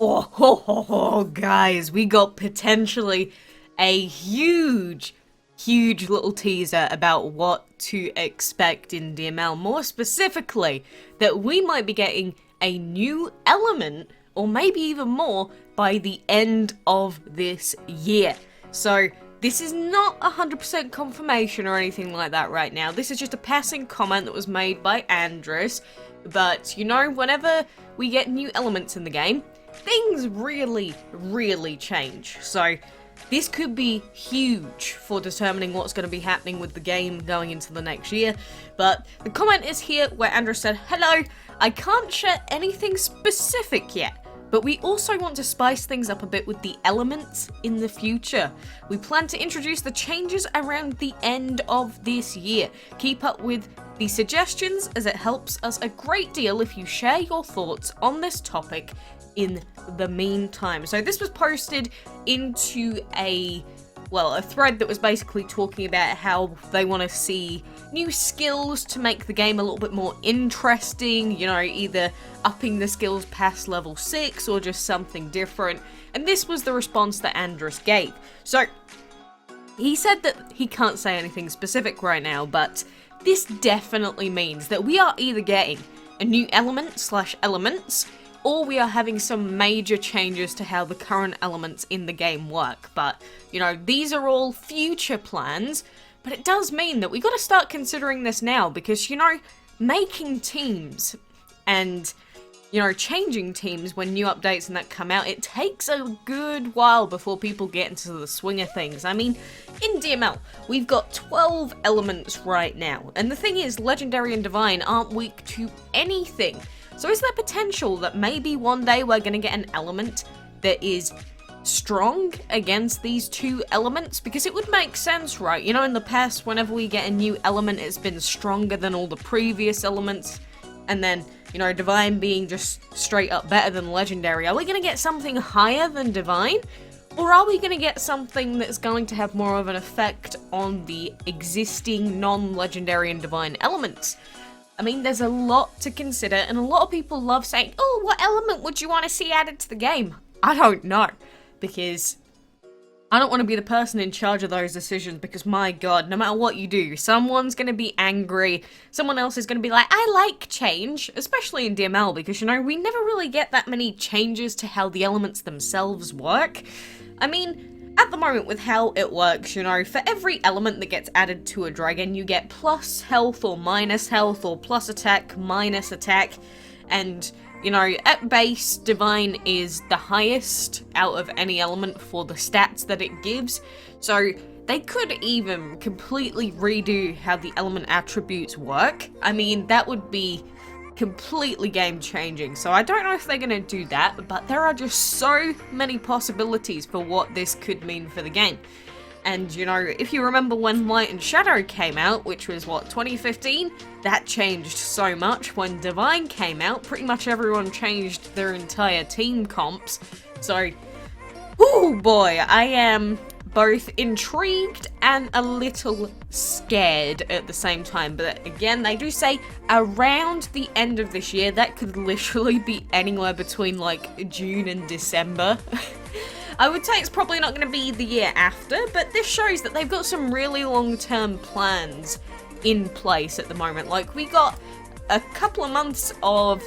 Guys, we got potentially a huge little teaser about what to expect in DML. More specifically, that we might be getting a new element, or maybe even more, by the end of this year. So, this is not 100% confirmation or anything like that right now. This is just a passing comment that was made by Andres. But, you know, whenever we get new elements in the game, things really change. So this could be huge for determining what's going to be happening with the game going into the next year. But the comment is here where Andrew said, "Hello, I can't share anything specific yet, but we also want to spice things up a bit with the elements in the future. We plan to introduce the changes around the end of this year. Keep up with the suggestions as it helps us a great deal if you share your thoughts on this topic in the meantime." So this was posted into a thread that was basically talking about how they want to see new skills to make the game a little bit more interesting, you know, either upping the skills past level 6 or just something different. And this was the response that Andres gave. So he said that he can't say anything specific right now, but this definitely means that we are either getting a new element/elements, or we are having some major changes to how the current elements in the game work. But, you know, these are all future plans, but it does mean that we got to start considering this now, because, you know, making teams and, you know, changing teams when new updates and that come out, it takes a good while before people get into the swing of things. I mean, in DML, we've got 12 elements right now, and the thing is, Legendary and Divine aren't weak to anything. So is there potential that maybe one day we're going to get an element that is strong against these two elements? Because it would make sense, right? You know, in the past, whenever we get a new element, it's been stronger than all the previous elements. And then, you know, Divine being just straight up better than Legendary. Are we going to get something higher than Divine? Or are we going to get something that's going to have more of an effect on the existing non-Legendary and Divine elements? I mean, there's a lot to consider, and a lot of people love saying, "Oh, what element would you want to see added to the game?" I don't know, because I don't want to be the person in charge of those decisions, because my god, no matter what you do, someone's going to be angry, someone else is going to be like, "I like change," especially in DML, because, you know, we never really get that many changes to how the elements themselves work. I mean, at the moment, with how it works, you know, for every element that gets added to a dragon, you get plus health or minus health, or plus attack, minus attack, and, you know, at base, Divine is the highest out of any element for the stats that it gives, so they could even completely redo how the element attributes work. I mean, that would be completely game-changing, so I don't know if they're going to do that, but there are just so many possibilities for what this could mean for the game. And, you know, if you remember when Light and Shadow came out, which was, what, 2015? That changed so much. When Divine came out, pretty much everyone changed their entire team comps, so, oh boy, I am both intrigued and a little scared at the same time. But again, they do say around the end of this year. That could literally be anywhere between like June and December. I would say it's probably not going to be the year after, but this shows that they've got some really long-term plans in place at the moment. Like, we got a couple of months of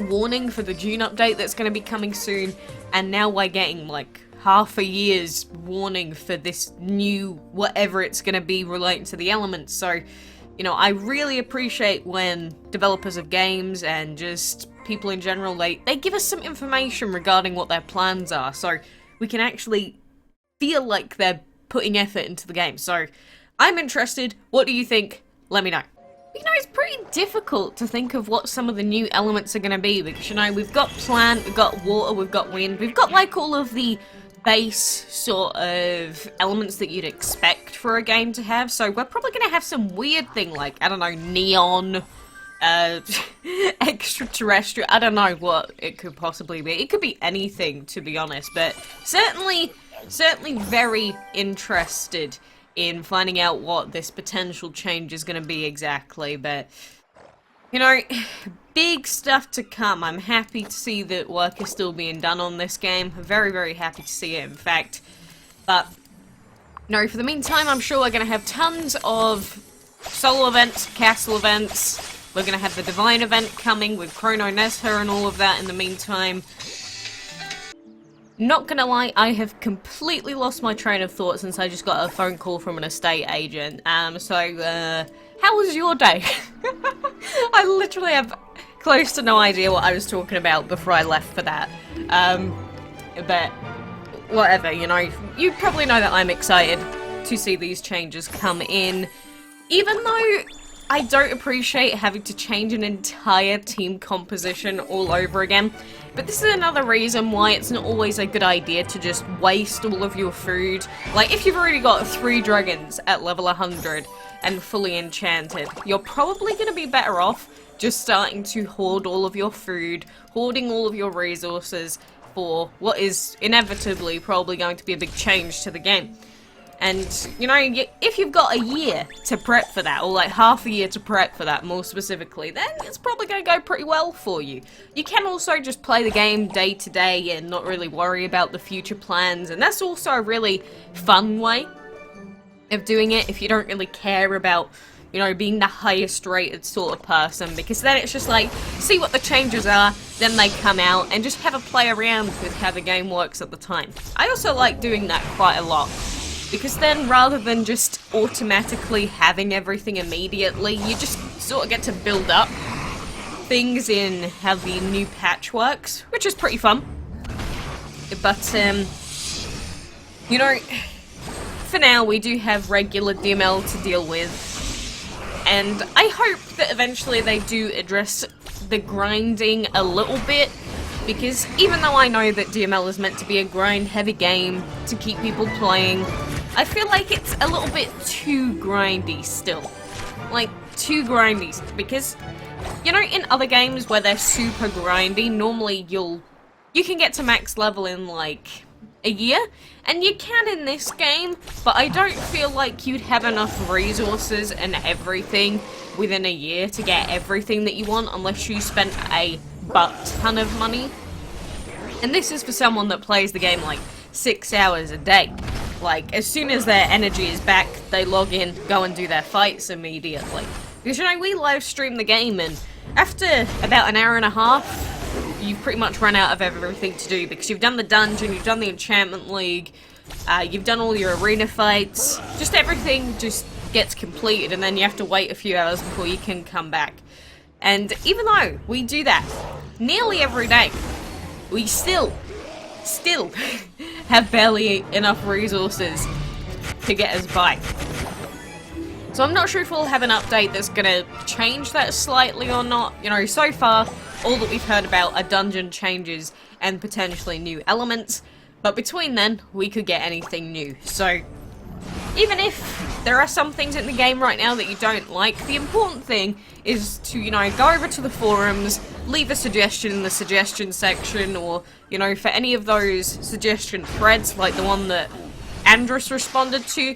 warning for the June update that's going to be coming soon, and now we're getting like half a year's warning for this new whatever it's going to be relating to the elements. So, you know, I really appreciate when developers of games and just people in general, they give us some information regarding what their plans are, so we can actually feel like they're putting effort into the game. So I'm interested. What do you think? Let me know. You know, it's pretty difficult to think of what some of the new elements are going to be, because, you know, we've got plant, we've got water, we've got wind, we've got like all of the base sort of elements that you'd expect for a game to have. So we're probably going to have some weird thing like, I don't know, neon, extraterrestrial, I don't know what it could possibly be. It could be anything, to be honest, but certainly very interested in finding out what this potential change is going to be exactly. But You know, big stuff to come. I'm happy to see that work is still being done on this game. I'm very, very happy to see it, in fact. But, no, for the meantime, I'm sure we're going to have tons of solo events, castle events. We're going to have the Divine event coming with Chrono Nessa and all of that in the meantime. Not gonna lie, I have completely lost my train of thought since I just got a phone call from an estate agent. How was your day? I literally have close to no idea what I was talking about before I left for that. But whatever, you know, you probably know that I'm excited to see these changes come in. Even though I don't appreciate having to change an entire team composition all over again. But this is another reason why it's not always a good idea to just waste all of your food. Like, if you've already got 3 dragons at level 100 and fully enchanted, you're probably going to be better off just starting to hoard all of your food, hoarding all of your resources for what is inevitably probably going to be a big change to the game. And, you know, if you've got a year to prep for that, or like half a year to prep for that more specifically, then it's probably going to go pretty well for you. You can also just play the game day to day and not really worry about the future plans, and that's also a really fun way of doing it if you don't really care about, you know, being the highest rated sort of person, because then it's just like, see what the changes are, then they come out, and just have a play around with how the game works at the time. I also like doing that quite a lot. Because then, rather than just automatically having everything immediately, you just sort of get to build up things in how the new patch works, which is pretty fun. But, you know, for now, we do have regular DML to deal with. And I hope that eventually they do address the grinding a little bit. Because even though I know that DML is meant to be a grind-heavy game to keep people playing, I feel like it's a little bit too grindy still. Like, too grindy. Because, you know, in other games where they're super grindy, normally you can get to max level in, like, a year. And you can in this game, but I don't feel like you'd have enough resources and everything within a year to get everything that you want unless you spent a butt ton of money. And this is for someone that plays the game, like, 6 hours a day. Like, as soon as their energy is back, they log in, go and do their fights immediately. Because, you know, we live stream the game, and after about an hour and a half, you've pretty much run out of everything to do, because you've done the dungeon, you've done the enchantment league, you've done all your arena fights, just everything just gets completed, and then you have to wait a few hours before you can come back. And even though we do that nearly every day, we still have barely enough resources to get us by. So I'm not sure if we'll have an update that's gonna change that slightly or not. You know, so far, all that we've heard about are dungeon changes and potentially new elements, but between then, we could get anything new. So, even if there are some things in the game right now that you don't like, the important thing is to, you know, go over to the forums, leave a suggestion in the suggestion section, or, you know, for any of those suggestion threads, like the one that Andrus responded to,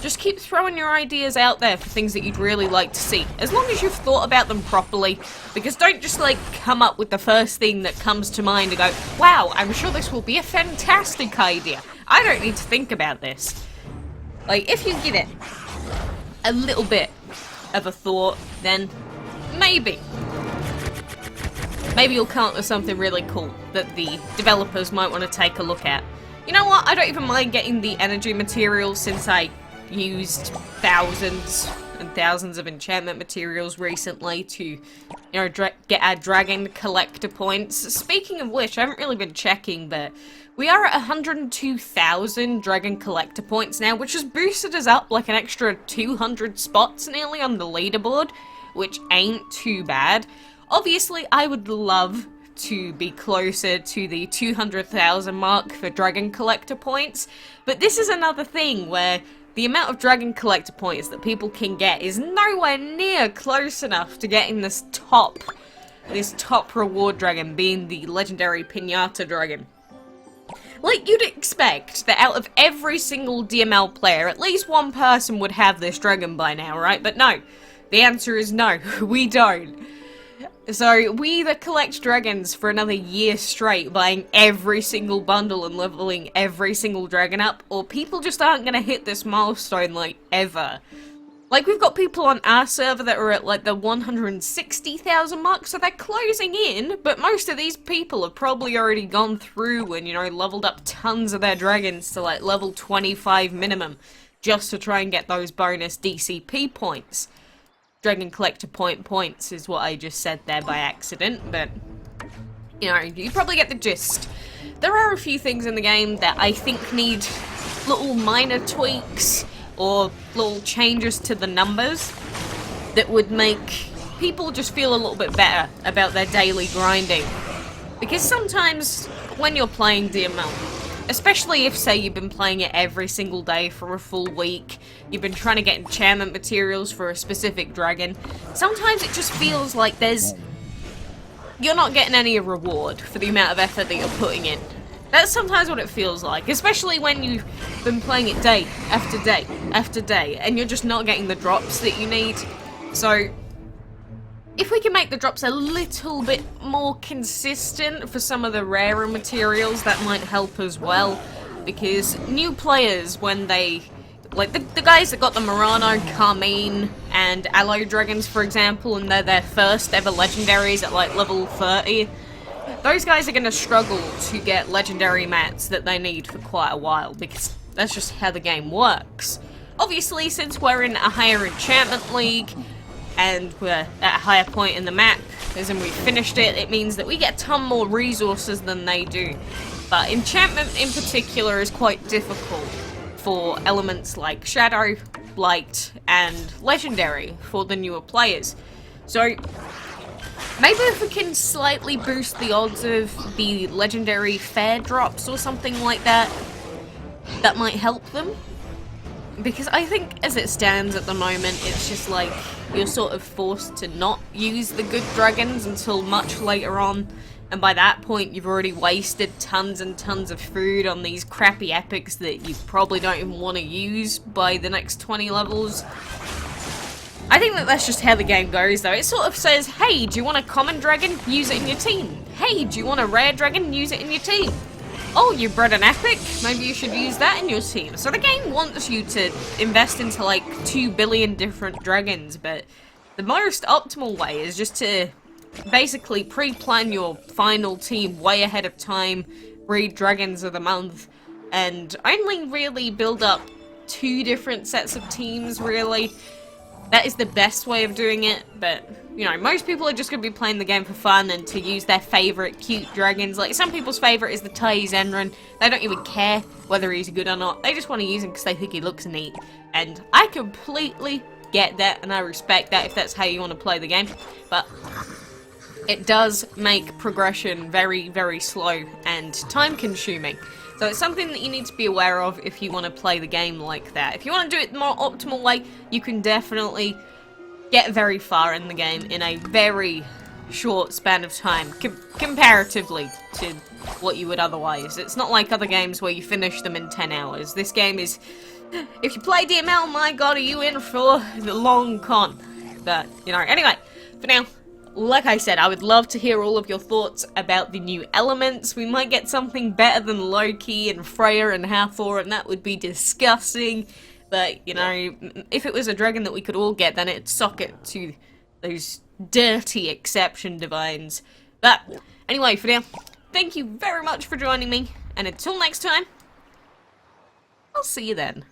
just keep throwing your ideas out there for things that you'd really like to see, as long as you've thought about them properly, because don't just, like, come up with the first thing that comes to mind and go, wow, I'm sure this will be a fantastic idea. I don't need to think about this. Like, if you give it a little bit of a thought, then maybe you'll come up with something really cool that the developers might want to take a look at. You know what? I don't even mind getting the energy materials since I used thousands and thousands of enchantment materials recently to, you know, get our dragon collector points. Speaking of which, I haven't really been checking, but we are at 102,000 dragon collector points now, which has boosted us up like an extra 200 spots nearly on the leaderboard, which ain't too bad. Obviously, I would love to be closer to the 200,000 mark for dragon collector points, but this is another thing where the amount of dragon collector points that people can get is nowhere near close enough to getting this top reward dragon, being the legendary Pinata dragon. Like, you'd expect that out of every single DML player, at least one person would have this dragon by now, right? But no, the answer is no, we don't. So we either collect dragons for another year straight, buying every single bundle and leveling every single dragon up, or people just aren't gonna hit this milestone, like, ever. Like, we've got people on our server that are at, like, the 160,000 mark, so they're closing in, but most of these people have probably already gone through and, you know, leveled up tons of their dragons to, like, level 25 minimum, just to try and get those bonus DCP points. Dragon Collector points is what I just said there by accident, but, you know, you probably get the gist. There are a few things in the game that I think need little minor tweaks, or little changes to the numbers that would make people just feel a little bit better about their daily grinding. Because sometimes when you're playing DML, especially if, say, you've been playing it every single day for a full week, you've been trying to get enchantment materials for a specific dragon, sometimes it just feels like you're not getting any reward for the amount of effort that you're putting in. That's sometimes what it feels like, especially when you've been playing it day after day after day, and you're just not getting the drops that you need. So, if we can make the drops a little bit more consistent for some of the rarer materials, that might help as well. Because new players, when they... like, the guys that got the Murano, Carmine, and Aloe Dragons, for example, and they're their first ever legendaries at, like, level 30... those guys are going to struggle to get legendary mats that they need for quite a while, because that's just how the game works. Obviously, since we're in a higher enchantment league, and we're at a higher point in the map, as in we've finished it, it means that we get a ton more resources than they do. But enchantment in particular is quite difficult for elements like Shadow, Light, and Legendary for the newer players. So, maybe if we can slightly boost the odds of the legendary fair drops or something like that, that might help them. Because I think as it stands at the moment, it's just like you're sort of forced to not use the good dragons until much later on. And by that point, you've already wasted tons and tons of food on these crappy epics that you probably don't even want to use by the next 20 levels. I think that that's just how the game goes, though. It sort of says, hey, do you want a common dragon? Use it in your team. Hey, do you want a rare dragon? Use it in your team. Oh, you bred an epic? Maybe you should use that in your team. So the game wants you to invest into, like, 2 billion different dragons, but the most optimal way is just to basically pre-plan your final team way ahead of time, breed dragons of the month, and only really build up 2 different sets of teams, really. That is the best way of doing it, but, you know, most people are just going to be playing the game for fun and to use their favourite cute dragons. Like, some people's favourite is the Tai Zenran. They don't even care whether he's good or not. They just want to use him because they think he looks neat. And I completely get that, and I respect that if that's how you want to play the game. But it does make progression very, very slow and time-consuming. So it's something that you need to be aware of if you want to play the game like that. If you want to do it the more optimal way, you can definitely get very far in the game in a very short span of time, comparatively to what you would otherwise. It's not like other games where you finish them in 10 hours. This game is... if you play DML, my god, are you in for the long con. But, you know, anyway, for now... like I said, I would love to hear all of your thoughts about the new elements. We might get something better than Loki and Freya and Hathor, and that would be disgusting. But, you know, if it was a dragon that we could all get, then it'd sock it to those dirty exception divines. But, anyway, for now, thank you very much for joining me, and until next time, I'll see you then.